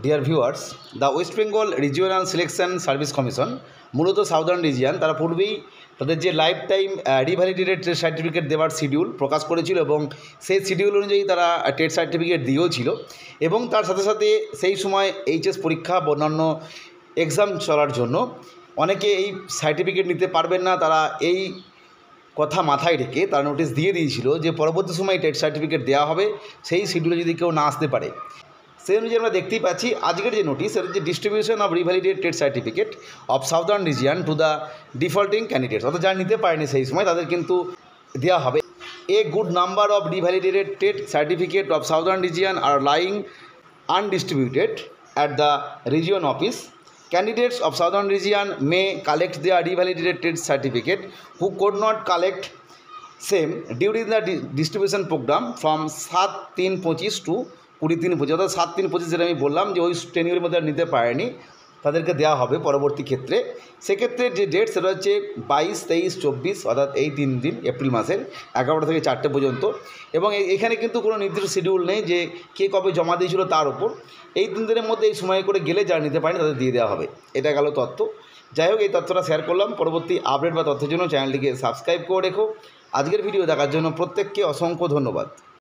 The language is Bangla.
Dear viewers, the West Bengal regional selection service commission মূলত সাউদার্ন রিজিয়ান তারা পূর্বেই তাদের যে life time revalidated trade certificate দেওয়ার শিডিউল প্রকাশ করেছিল এবং সেই শিডিউল অনুযায়ী তারা ট্রেড সার্টিফিকেট দিয়েওছিল এবং তার সাথে সাথে সেই সময় এইচএস পরীক্ষা বা অন্যান্য এক্সাম চলার জন্য অনেকে এই সার্টিফিকেট নিতে পারবেন না। তারা এই কথা মাথায় রেখে তারা নোটিশ দিয়ে দিয়েছিল যে পরবর্তী সময় ট্রেড সার্টিফিকেট দেওয়া হবে, সেই শিডিউলে যদি কেউ না আসতে পারে। সেই অনুযায়ী আমরা দেখতেই পাচ্ছি আজকের যে নোটিশ, সেটা হচ্ছে distribution of revalidated trade certificate of southern region to the defaulting candidates, অর্থাৎ যারা নিতে পারেনি সেই সময় তাদের কিন্তু দেওয়া হবে। A good number of revalidated trade certificate of southern region are lying undistributed at the region office. Candidates of Southern Region may collect their revalidated trade certificate who could not collect same during the distribution program from 7/3/25 to 20/3/25, অর্থাৎ 7/3/25 যেটা আমি বললাম যে ওই টেনিউরের মধ্যে নিতে পারেনি তাদেরকে দেওয়া হবে পরবর্তী ক্ষেত্রে। সেক্ষেত্রে যে ডেট সেটা হচ্ছে 22, 23, 24, অর্থাৎ এই 3 দিন এপ্রিল মাসের 11টা থেকে 4টে পর্যন্ত। এবং এখানে কিন্তু কোনো নির্দিষ্ট শিডিউল নেই যে কে কবে জমা দিয়েছিল তার উপর। এই 3 দিনের মধ্যে এই সময় করে গেলে যারা নিতে পারেনি তাদের দিয়ে দেওয়া হবে। এটা গেল তথ্য। যাই হোক, এই তথ্যটা শেয়ার করলাম। পরবর্তী আপডেট বা তথ্যের জন্য চ্যানেলটিকে সাবস্ক্রাইব করে রেখো। আজকের ভিডিও দেখার জন্য প্রত্যেককে অসংখ্য ধন্যবাদ।